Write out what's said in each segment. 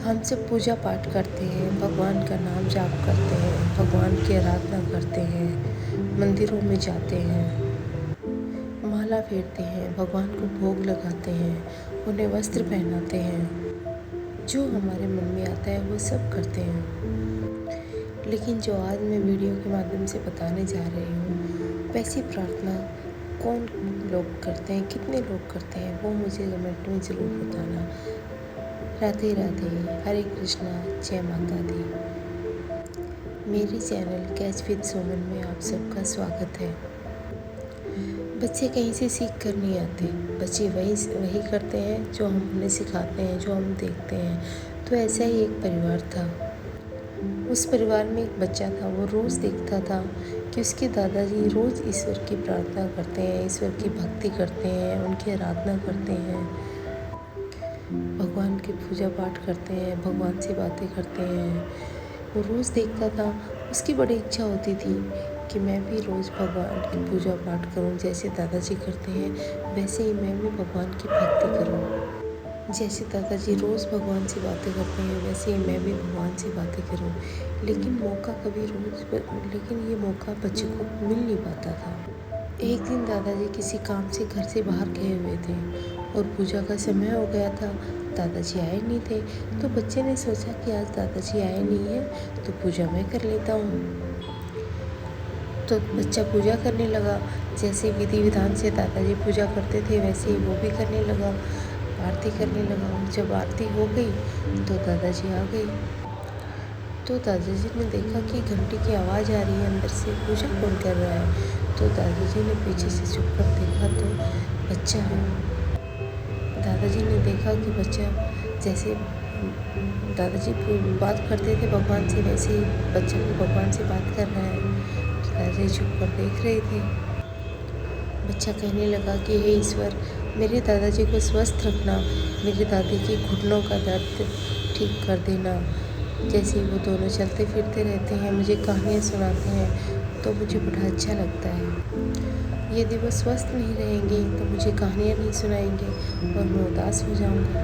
हम सब पूजा पाठ करते हैं, भगवान का नाम जाप करते हैं, भगवान की आराधना करते हैं, मंदिरों में जाते हैं, माला फेरते हैं, भगवान को भोग लगाते हैं, उन्हें वस्त्र पहनाते हैं। जो हमारे मन में आता है वो सब करते हैं। लेकिन जो आज मैं वीडियो के माध्यम से बताने जा रही हूँ, वैसी प्रार्थना कौन लोग करते हैं, कितने लोग करते हैं, वो मुझे कमेंट में ज़रूर बताना। राधे राधे, हरे कृष्णा, जय माता दी। मेरे चैनल कैच विद सुमन में आप सबका स्वागत है। बच्चे कहीं से सीख कर नहीं आते, बच्चे वही करते हैं जो हम उन्हें सिखाते हैं, जो हम देखते हैं। तो ऐसा ही एक परिवार था। उस परिवार में एक बच्चा था, वो रोज़ देखता था कि उसके दादाजी रोज़ ईश्वर की प्रार्थना करते हैं, ईश्वर की भक्ति करते हैं, उनकी आराधना करते हैं, भगवान की पूजा पाठ करते हैं, भगवान से बातें करते हैं। वो रोज़ देखता था। उसकी बड़ी इच्छा होती थी कि मैं भी रोज़ भगवान की पूजा पाठ करूं, जैसे दादाजी करते हैं वैसे ही मैं भी भगवान की भक्ति करूं। जैसे दादाजी रोज़ भगवान से बातें करते हैं वैसे ही मैं भी भगवान से बातें करूं। लेकिन ये मौका बच्चे को मिल नहीं पाता था। एक दिन दादाजी किसी काम से घर से बाहर गए हुए थे और पूजा का समय हो गया था। दादाजी आए नहीं थे, तो बच्चे ने सोचा कि आज दादाजी आए नहीं है तो पूजा मैं कर लेता हूँ। तो बच्चा पूजा करने लगा। जैसे विधि विधान से दादाजी पूजा करते थे वैसे ही वो भी करने लगा, आरती करने लगा। जब आरती हो गई तो दादाजी आ गए। तो दादाजी ने देखा कि घंटी की आवाज़ आ रही है, अंदर से पूजा कौन कर रहा है। तो दादाजी ने पीछे से झुक कर देखा तो बच्चा है। दादाजी ने देखा कि बच्चा, जैसे दादाजी बात करते थे भगवान से वैसे ही बच्चा भी भगवान से बात कर रहा है। तो दादाजी झुक कर देख रहे थे। बच्चा कहने लगा कि हे ईश्वर, मेरे दादाजी को स्वस्थ रखना, मेरे दादी के घुटनों का दर्द ठीक कर देना। जैसे वो दोनों चलते फिरते रहते हैं, मुझे कहानियाँ सुनाते हैं तो मुझे बड़ा अच्छा लगता है। यदि वो स्वस्थ नहीं रहेंगे तो मुझे कहानियाँ नहीं सुनाएंगे और मैं उदास हो जाऊँगा।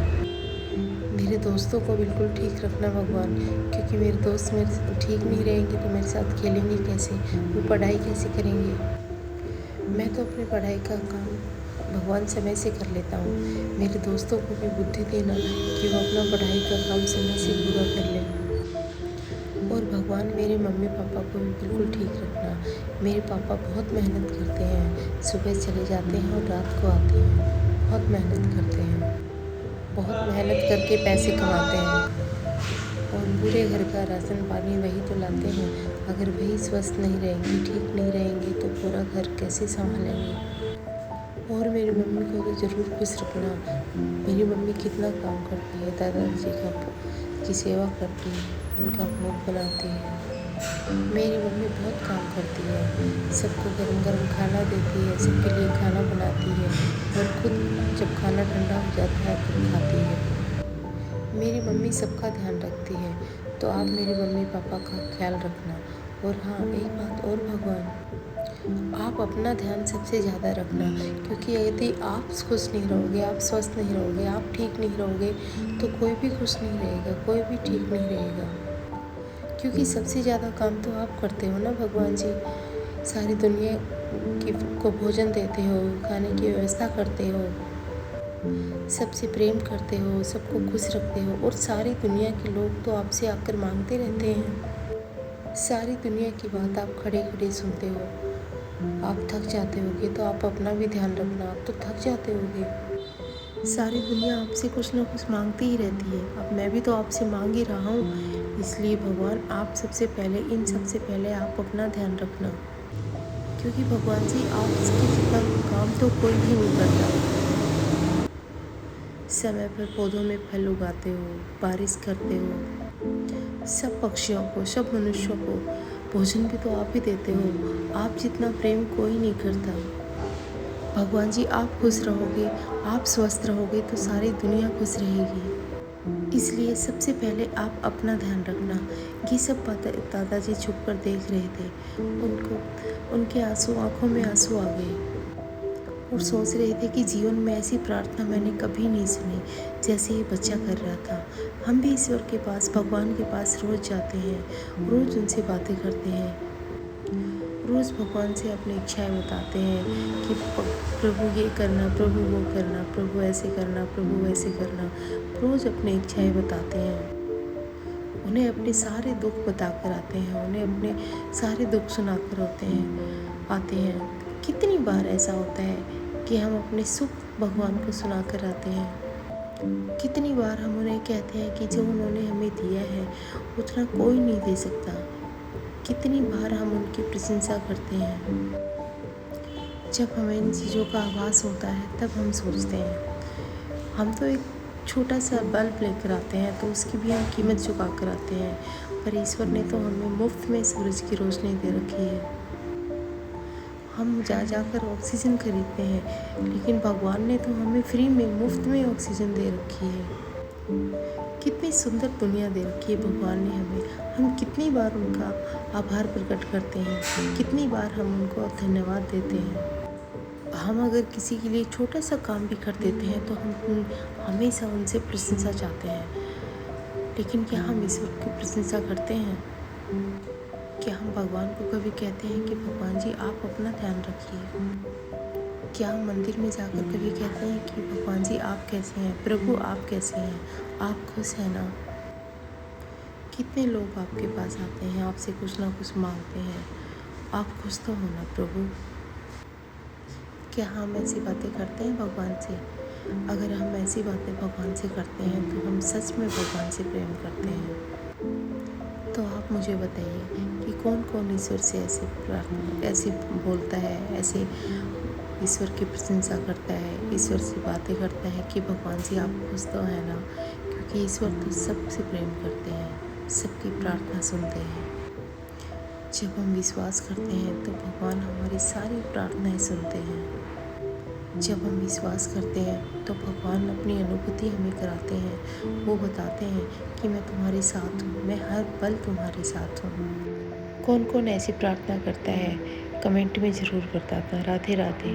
मेरे दोस्तों को बिल्कुल ठीक रखना भगवान, क्योंकि मेरे दोस्त मेरे से ठीक नहीं रहेंगे तो मेरे साथ खेलेंगे कैसे, वो पढ़ाई कैसे करेंगे। मैं तो अपनी पढ़ाई का काम भगवान समय से कर लेता हूँ। मेरे दोस्तों को भी बुद्धि देना कि वो अपना पढ़ाई का काम समय से पूरा कर लें। और भगवान मेरे मम्मी पापा को भी बिल्कुल ठीक रखना। मेरे पापा बहुत मेहनत करते हैं, सुबह चले जाते हैं और रात को आते हैं। बहुत मेहनत करते हैं, बहुत मेहनत करके पैसे कमाते हैं और पूरे घर का राशन पानी वही तो लाते हैं। अगर वही स्वस्थ नहीं रहेंगे, ठीक नहीं रहेंगे तो पूरा घर कैसे संभालेंगे। और मेरी मम्मी को तो ज़रूर खुश रखना। मेरी मम्मी कितना काम करती है, दादाजी की सेवा करती है, उनका भोग बनाती है। मेरी मम्मी बहुत काम करती है, सबको गरम गरम खाना देती है, सबके लिए खाना बनाती है और खुद जब खाना ठंडा हो जाता है तब खाती है। मेरी मम्मी सबका ध्यान रखती है, तो आप मेरे मम्मी पापा का ख्याल रखना। और हाँ, एक बात और भगवान, आप अपना ध्यान सबसे ज़्यादा रखना, क्योंकि यदि आप खुश नहीं रहोगे, आप स्वस्थ नहीं रहोगे, आप ठीक नहीं रहोगे तो कोई भी खुश नहीं रहेगा, कोई भी ठीक नहीं रहेगा। क्योंकि सबसे ज़्यादा काम तो आप करते हो ना भगवान जी। सारी दुनिया को भोजन देते हो, खाने की व्यवस्था करते हो, सबसे प्रेम करते हो, सबको खुश रखते हो और सारी दुनिया के लोग तो आपसे आकर मांगते रहते हैं। सारी दुनिया की बात आप खड़े खड़े सुनते हो। आप थक जाते होगे तो आप अपना भी ध्यान रखना, आप तो थक जाते होगे। सारी दुनिया आपसे कुछ ना कुछ मांगती ही रहती है। अब मैं भी तो आपसे मांग ही रहा हूँ। इसलिए भगवान, आप सबसे पहले आप अपना ध्यान रखना, क्योंकि भगवान जी आपके जितना काम तो कोई भी नहीं करता। समय पर पौधों में फल उगाते हो, बारिश करते हो, सब पक्षियों को, सब मनुष्यों को भोजन भी तो आप ही देते हो। आप जितना प्रेम कोई नहीं करता। भगवान जी, आप खुश रहोगे, आप स्वस्थ रहोगे तो सारी दुनिया खुश रहेगी। इसलिए सबसे पहले आप अपना ध्यान रखना। ये सब दादाजी छुप कर देख रहे थे। उनके आंखों में आंसू आ गए और सोच रहे थे कि जीवन में ऐसी प्रार्थना मैंने कभी नहीं सुनी जैसे ये बच्चा कर रहा था। हम भी ईश्वर के पास, भगवान के पास रोज़ जाते हैं, रोज़ उनसे बातें करते हैं, रोज़ भगवान से अपनी इच्छाएं बताते हैं कि प्रभु ये करना, प्रभु वो करना, प्रभु ऐसे करना, प्रभु वैसे करना। रोज़ अपनी इच्छाएं बताते हैं, उन्हें अपने सारे दुख बताकर आते हैं, उन्हें अपने सारे दुख सुनाकर आते हैं। कितनी बार ऐसा होता है कि हम अपने सुख भगवान को सुनाकर आते हैं। कितनी बार हम उन्हें कहते हैं कि जो उन्होंने हमें दिया है उतना कोई नहीं दे सकता। कितनी बार हम उनकी प्रशंसा करते हैं। जब हमें इन चीज़ों का आभास होता है तब हम सोचते हैं, हम तो एक छोटा सा बल्ब लेकर आते हैं तो उसकी भी हम कीमत चुका कर आते हैं, पर ईश्वर ने तो हमें मुफ्त में सूरज की रोशनी दे रखी है। हम जाकर ऑक्सीजन खरीदते हैं, लेकिन भगवान ने तो हमें फ्री में, मुफ्त में ऑक्सीजन दे रखी है। कितनी सुंदर दुनिया दे रखी है भगवान ने हमें। हम कितनी बार उनका आभार प्रकट करते हैं, कितनी बार हम उनको धन्यवाद देते हैं। हम अगर किसी के लिए छोटा सा काम भी कर देते हैं तो हम हमेशा उनसे प्रशंसा चाहते हैं, लेकिन क्या हम ईश्वर की प्रशंसा करते हैं? क्या हम भगवान को कभी कहते हैं कि भगवान जी आप अपना ध्यान रखिए? क्या हम मंदिर में जाकर कभी कहते हैं कि भगवान जी आप कैसे हैं, प्रभु आप कैसे हैं, आप खुश हैं ना? कितने लोग आपके पास आते हैं, आपसे कुछ ना कुछ मांगते हैं, आप खुश तो हो ना प्रभु? क्या हम ऐसी बातें करते हैं भगवान से? अगर हम ऐसी बातें भगवान से करते हैं तो हम सच में भगवान से प्रेम करते हैं। तो आप मुझे बताइए कि कौन कौन ईश्वर से ऐसे बोलता है, ऐसे ईश्वर की प्रशंसा करता है, ईश्वर से बातें करता है कि भगवान जी आप खुश तो है ना? क्योंकि ईश्वर तो सबसे प्रेम करते हैं, सबकी प्रार्थना सुनते हैं। जब हम विश्वास करते हैं तो भगवान हमारी सारी प्रार्थनाएं सुनते हैं। जब हम विश्वास करते हैं तो भगवान अपनी अनुभूति हमें कराते हैं। वो बताते हैं कि मैं तुम्हारे साथ हूँ, मैं हर पल तुम्हारे साथ हूँ। कौन कौन ऐसी प्रार्थना करता है, कमेंट में ज़रूर बताता। राधे राधे।